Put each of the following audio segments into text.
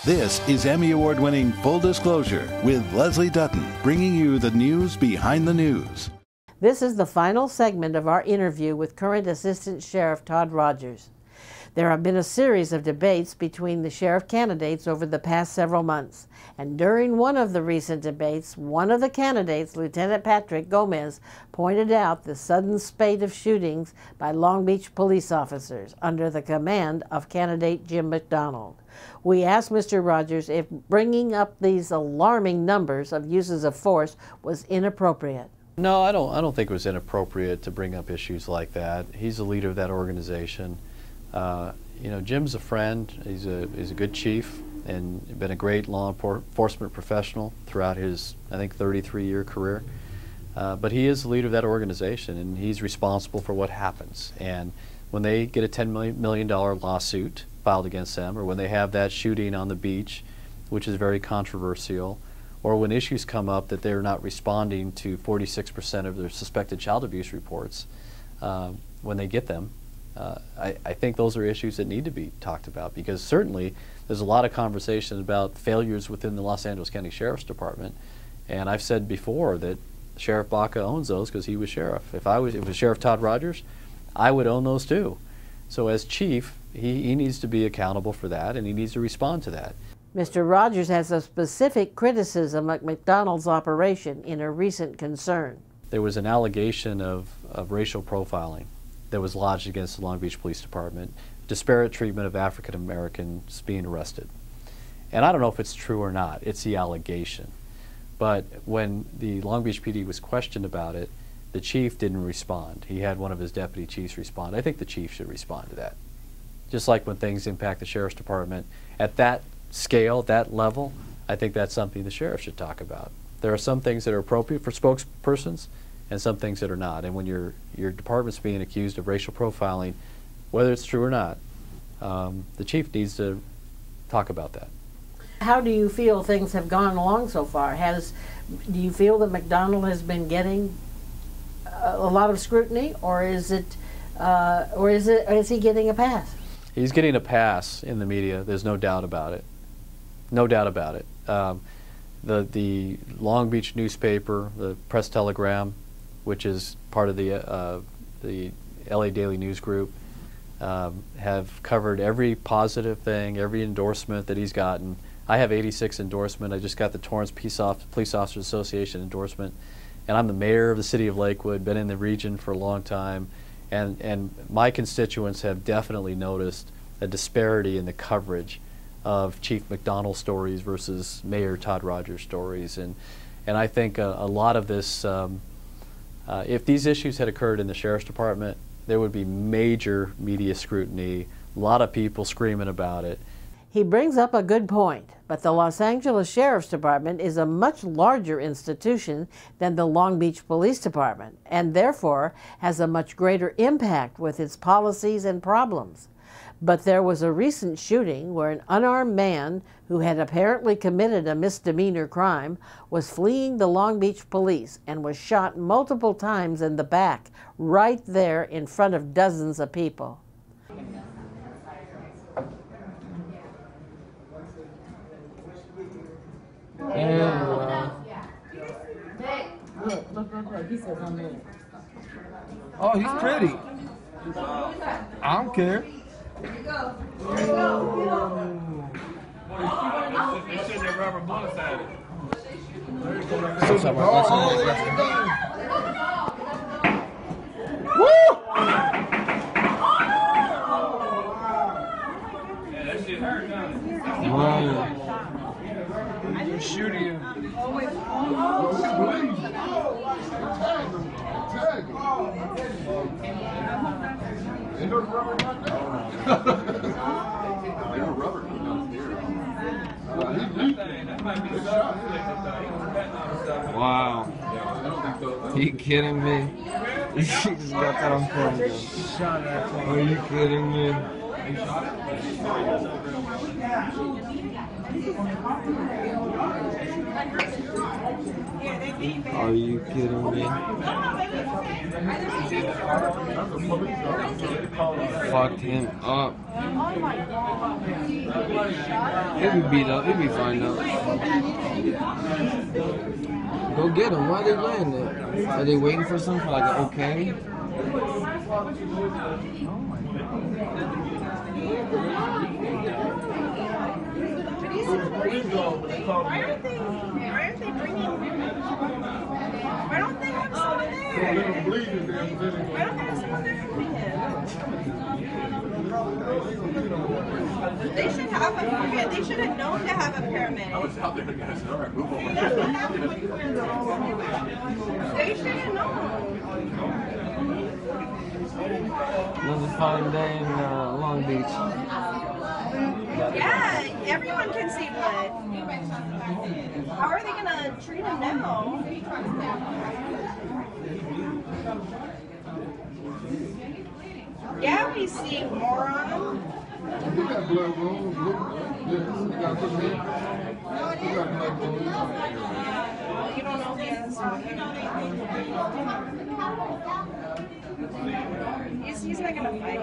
This is Emmy Award-winning Full Disclosure with Leslie Dutton, bringing you the news behind the news. This is the final segment of our interview with current Assistant Sheriff Todd Rogers. There have been a series of debates between the sheriff candidates over the past several months, and during one of the recent debates, one of the candidates, Lieutenant Patrick Gomez, pointed out the sudden spate of shootings by Long Beach police officers under the command of candidate Jim McDonald. We asked Mr. Rogers if bringing up these alarming numbers of uses of force was inappropriate. No, I don't think it was inappropriate to bring up issues like that. He's the leader of that organization. You know, Jim's a friend. He's a good chief and been a great law enforcement professional throughout his, I think, 33-year career. But he is the leader of that organization, and he's responsible for what happens. And when they get a $10 million lawsuit filed against them, or when they have that shooting on the beach, which is very controversial, or when issues come up that they're not responding to 46% of their suspected child abuse reports, when they get them, I think those are issues that need to be talked about, because certainly there's a lot of conversation about failures within the Los Angeles County Sheriff's Department, and I've said before that Sheriff Baca owns those because he was sheriff. If it was Sheriff Todd Rogers, I would own those too. So as chief, he needs to be accountable for that, and he needs to respond to that. Mr. Rogers has a specific criticism of McDonald's operation in a recent concern. There was an allegation of racial profiling that was lodged against the Long Beach Police Department, disparate treatment of African Americans being arrested. And I don't know if it's true or not, it's the allegation. But when the Long Beach PD was questioned about it, the chief didn't respond. He had one of his deputy chiefs respond. I think the chief should respond to that. Just like when things impact the Sheriff's Department, at that scale, that level, I think that's something the sheriff should talk about. There are some things that are appropriate for spokespersons and some things that are not. And when your department's being accused of racial profiling, whether it's true or not, the chief needs to talk about that. How do you feel things have gone along so far? Do you feel that McDonald has been getting a lot of scrutiny, or is he getting a pass? He's getting a pass in the media. There's no doubt about it. No doubt about it. The Long Beach newspaper, the Press Telegram, which is part of the LA Daily News Group, have covered every positive thing, every endorsement that he's gotten. I have 86 endorsement. I just got the Torrance Police Officers Association endorsement, and I'm the mayor of the city of Lakewood, been in the region for a long time, and my constituents have definitely noticed a disparity in the coverage of Chief McDonald stories versus Mayor Todd Rogers stories, and I think a lot of this, if these issues had occurred in the Sheriff's Department, there would be major media scrutiny, a lot of people screaming about it. He brings up a good point, but the Los Angeles Sheriff's Department is a much larger institution than the Long Beach Police Department, and therefore has a much greater impact with its policies and problems. But there was a recent shooting where an unarmed man who had apparently committed a misdemeanor crime was fleeing the Long Beach police and was shot multiple times in the back, right there in front of dozens of people. Look, he says I'm there. Oh, he's pretty. I don't care. Here you go. Here you go. They said that Robert Blunt had it. Woo! Yeah, that shit hurt, don't it? Wow. You're shooting him. Wow. Are you kidding me? You just got that on camera. Are you kidding me? Are you kidding me? Fucked him up. He'll be beat up. He'll be fine though. Go get him. Why are they laying there? Are they waiting for something like an okay? Why don't they have someone there? Why don't they have someone there helping him? They should have a, they should have known to have a paramedic. I was out there, guys. All right, move on. They should have known. Another fine day in Long Beach. Yeah, everyone can see blood. How are they gonna treat him now? Yeah, we see moron. We got blood room. We got put me. We got blood room. Well, you don't know the answer. He's not gonna fight.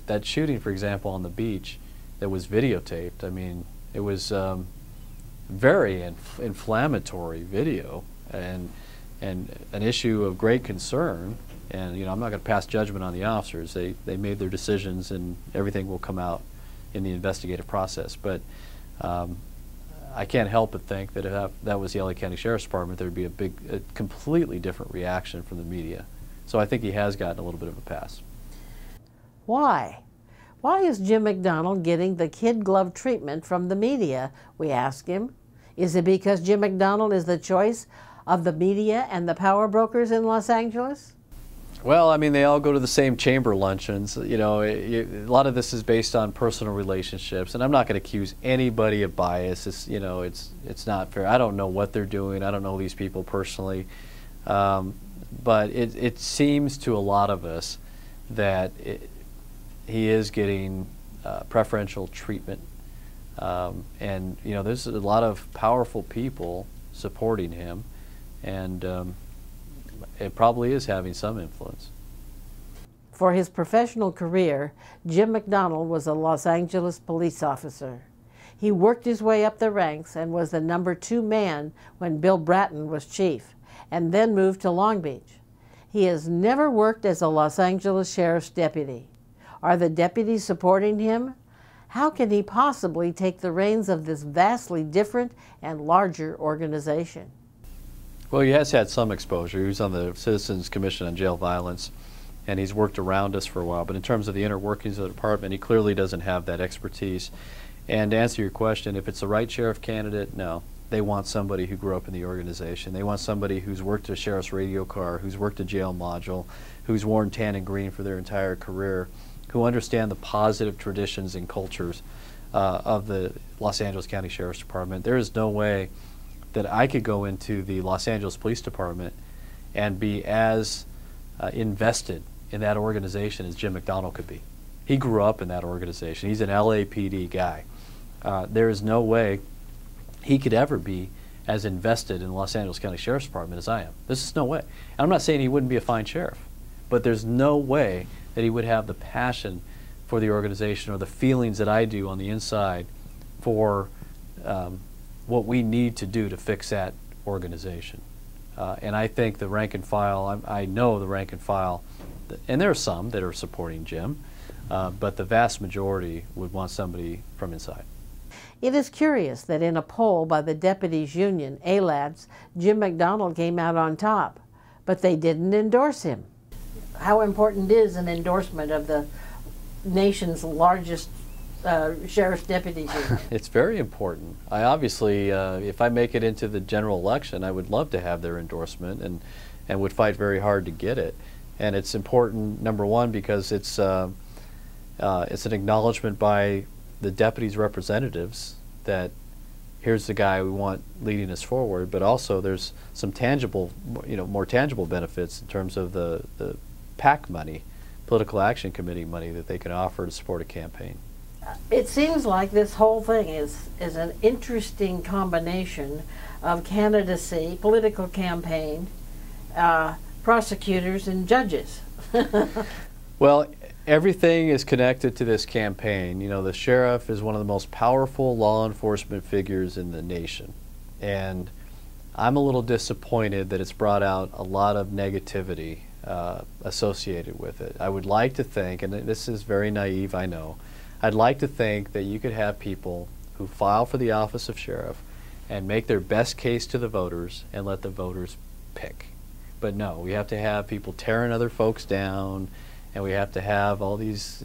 That shooting, for example, on the beach that was videotaped, I mean, it was very inflammatory video and an issue of great concern. And, you know, I'm not going to pass judgment on the officers. They made their decisions, and everything will come out in the investigative process. But I can't help but think that if that was the LA County Sheriff's Department, there would be a completely different reaction from the media. So I think he has gotten a little bit of a pass. Why? Why is Jim McDonald getting the kid glove treatment from the media, we ask him? Is it because Jim McDonald is the choice of the media and the power brokers in Los Angeles? Well, I mean, they all go to the same chamber luncheons. You know, a lot of this is based on personal relationships, and I'm not going to accuse anybody of bias. It's, you know, it's not fair. I don't know what they're doing. I don't know these people personally, but it seems to a lot of us that he is getting preferential treatment, and you know, there's a lot of powerful people supporting him, and it probably is having some influence. For his professional career, Jim McDonald was a Los Angeles police officer. He worked his way up the ranks and was the #2 man when Bill Bratton was chief, and then moved to Long Beach. He has never worked as a Los Angeles Sheriff's deputy. Are the deputies supporting him? How can he possibly take the reins of this vastly different and larger organization? Well, he has had some exposure. He was on the Citizens Commission on Jail Violence, and he's worked around us for a while. But in terms of the inner workings of the department, he clearly doesn't have that expertise. And to answer your question, if it's the right sheriff candidate, no. They want somebody who grew up in the organization. They want somebody who's worked a sheriff's radio car, who's worked a jail module, who's worn tan and green for their entire career, who understand the positive traditions and cultures of the Los Angeles County Sheriff's Department. There is no way that I could go into the Los Angeles Police Department and be as invested in that organization as Jim McDonald could be. He grew up in that organization. He's an LAPD guy. There is no way he could ever be as invested in the Los Angeles County Sheriff's Department as I am. This is no way. And I'm not saying he wouldn't be a fine sheriff, but there's no way that he would have the passion for the organization or the feelings that I do on the inside for what we need to do to fix that organization. And I think the rank and file, I know the rank and file, and there are some that are supporting Jim, but the vast majority would want somebody from inside. It is curious that in a poll by the deputies union, ALADS, Jim McDonald came out on top, but they didn't endorse him. How important is an endorsement of the nation's largest sheriff's deputies union? It's very important. I obviously, if I make it into the general election, I would love to have their endorsement and would fight very hard to get it. And it's important, number one, because it's an acknowledgement by the deputies' representatives that here's the guy we want leading us forward, but also there's some tangible, more tangible benefits in terms of the PAC money, Political Action Committee money that they can offer to support a campaign. It seems like this whole thing is an interesting combination of candidacy, political campaign, prosecutors, and judges. Well, everything is connected to this campaign. You know, the sheriff is one of the most powerful law enforcement figures in the nation. And I'm a little disappointed that it's brought out a lot of negativity associated with it. I would like to think, and this is very naive, I know, I'd like to think that you could have people who file for the office of sheriff and make their best case to the voters and let the voters pick. But no, we have to have people tearing other folks down, and we have to have all these,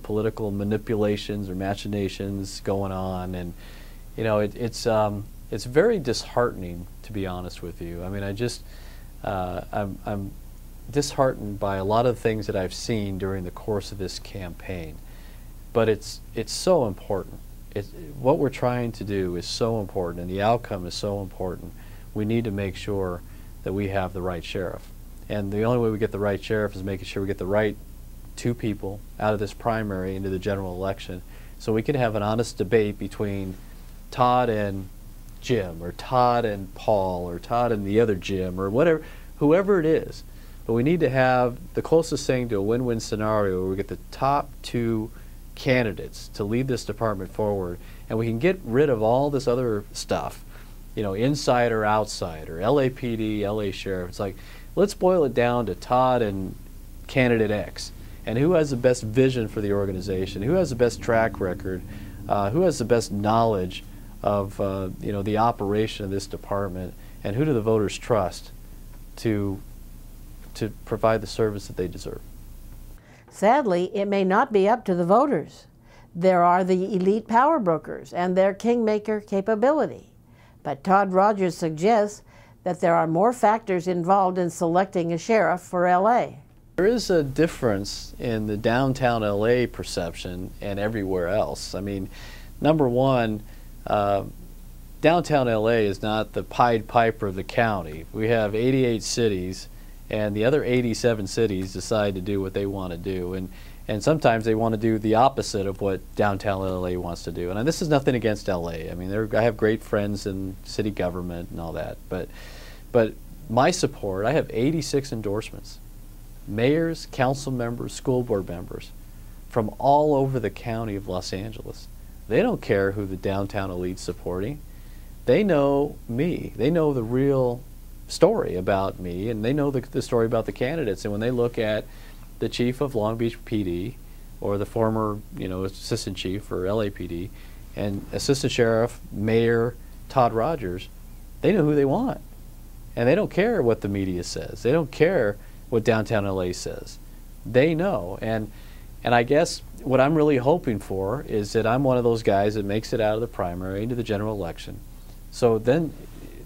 political manipulations or machinations going on, and it's very disheartening, to be honest with you. I mean, I'm disheartened by a lot of things that I've seen during the course of this campaign, but it's so important. What we're trying to do is so important, and the outcome is so important. We need to make sure that we have the right sheriff, and the only way we get the right sheriff is making sure we get the right two people out of this primary into the general election, so we can have an honest debate between Todd and Jim, or Todd and Paul, or Todd and the other Jim, or whatever, whoever it is. But we need to have the closest thing to a win-win scenario where we get the top two candidates to lead this department forward, and we can get rid of all this other stuff, inside or outside, or LAPD, LA Sheriff. It's like, let's boil it down to Todd and candidate X, and who has the best vision for the organization, who has the best track record, who has the best knowledge of the operation of this department, and who do the voters trust to provide the service that they deserve. Sadly, it may not be up to the voters. There are the elite power brokers and their kingmaker capability. But Todd Rogers suggests that there are more factors involved in selecting a sheriff for LA. There is a difference in the downtown LA perception and everywhere else. I mean, number one, downtown LA is not the Pied Piper of the county. We have 88 cities, and the other 87 cities decide to do what they want to do, and sometimes they want to do the opposite of what downtown LA wants to do. And this is nothing against LA. I mean, I have great friends in city government and all that, but my support, I have 86 endorsements. Mayors, council members, school board members from all over the county of Los Angeles. They don't care who the downtown elite's supporting. They know me. They know the real story about me, and they know the story about the candidates. And when they look at the chief of Long Beach PD, or the former assistant chief for LAPD, and assistant sheriff, mayor Todd Rogers, they know who they want, and they don't care what the media says. They don't care what downtown LA says. They know, and I guess what I'm really hoping for is that I'm one of those guys that makes it out of the primary into the general election. So then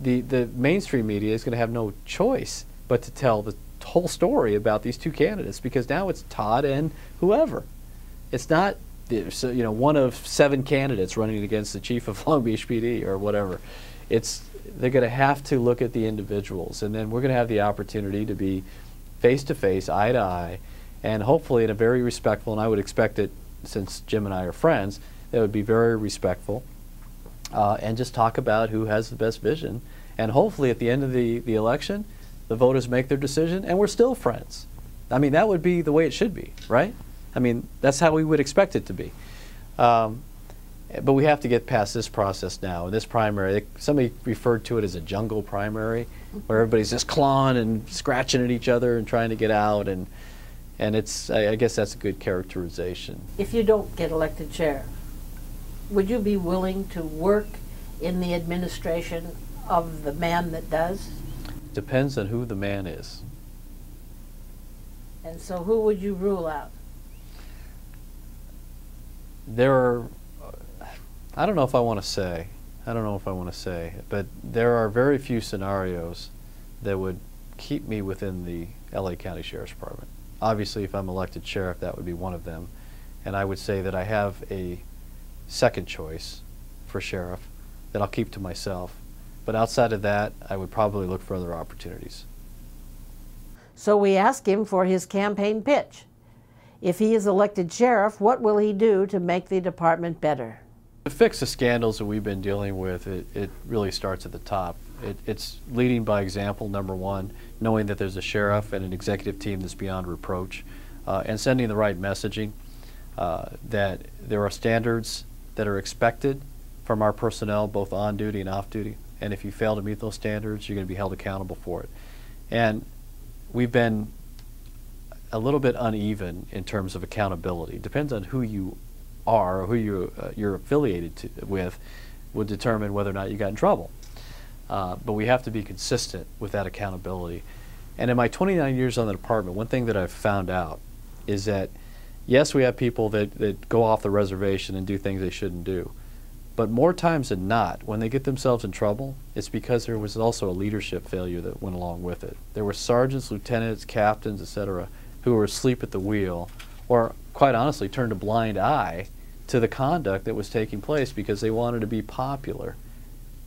the mainstream media is going to have no choice but to tell the whole story about these two candidates, because now it's Todd and whoever. It's not one of 7 candidates running against the chief of Long Beach PD or whatever. They're going to have to look at the individuals, and then we're going to have the opportunity to be face-to-face, eye-to-eye, and hopefully in a very respectful, and I would expect it, since Jim and I are friends, that would be very respectful, and just talk about who has the best vision. And hopefully at the end of the election, the voters make their decision, and we're still friends. I mean, that would be the way it should be, right? I mean, that's how we would expect it to be. But we have to get past this process now. In this primary, somebody referred to it as a jungle primary, where everybody's just clawing and scratching at each other and trying to get out, and I guess that's a good characterization. If you don't get elected sheriff, would you be willing to work in the administration of the man that does? Depends on who the man is. And so who would you rule out? There are, I don't know if I want to say, but there are very few scenarios that would keep me within the LA County Sheriff's Department. Obviously, if I'm elected sheriff, that would be one of them. And I would say that I have a second choice for sheriff, that I'll keep to myself. But outside of that, I would probably look for other opportunities. So we ask him for his campaign pitch. If he is elected sheriff, what will he do to make the department better? To fix the scandals that we've been dealing with, it really starts at the top. It's leading by example, number one, knowing that there's a sheriff and an executive team that's beyond reproach, and sending the right messaging, that there are standards that are expected from our personnel, both on duty and off duty, and if you fail to meet those standards, you're going to be held accountable for it. And we've been a little bit uneven in terms of accountability. It depends on who you are or who you're affiliated with would determine whether or not you got in trouble. But we have to be consistent with that accountability. And in my 29 years on the department, one thing that I've found out is that, yes, we have people that go off the reservation and do things they shouldn't do. But more times than not, when they get themselves in trouble, it's because there was also a leadership failure that went along with it. There were sergeants, lieutenants, captains, etc., who were asleep at the wheel, or quite honestly turned a blind eye to the conduct that was taking place because they wanted to be popular.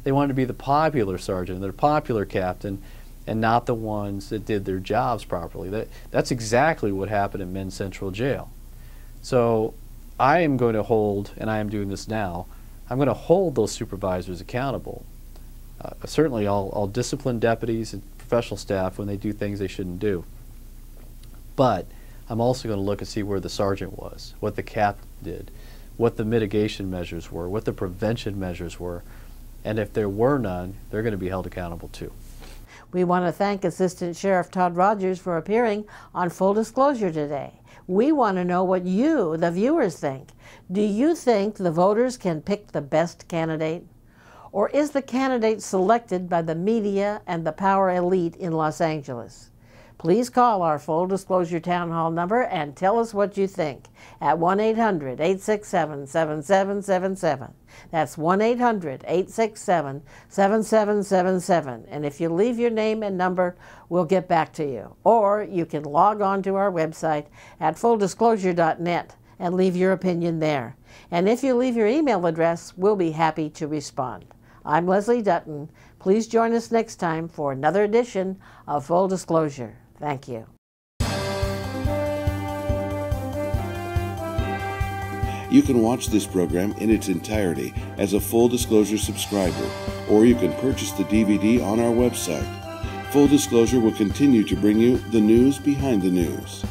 They wanted to be the popular sergeant, the popular captain, and not the ones that did their jobs properly. That's exactly what happened at Men's Central Jail. So I am going to hold, and I am doing this now, I'm going to hold those supervisors accountable. Certainly I'll discipline deputies and professional staff when they do things they shouldn't do. But I'm also going to look and see where the sergeant was, what the captain did, what the mitigation measures were, what the prevention measures were, and if there were none, they're going to be held accountable too. We want to thank Assistant Sheriff Todd Rogers for appearing on Full Disclosure today. We want to know what you, the viewers, think. Do you think the voters can pick the best candidate? Or is the candidate selected by the media and the power elite in Los Angeles? Please call our Full Disclosure Town Hall number and tell us what you think at 1-800-867-7777. That's 1-800-867-7777. And if you leave your name and number, we'll get back to you. Or you can log on to our website at fulldisclosure.net and leave your opinion there. And if you leave your email address, we'll be happy to respond. I'm Leslie Dutton. Please join us next time for another edition of Full Disclosure. Thank you. You can watch this program in its entirety as a Full Disclosure subscriber, or you can purchase the DVD on our website. Full Disclosure will continue to bring you the news behind the news.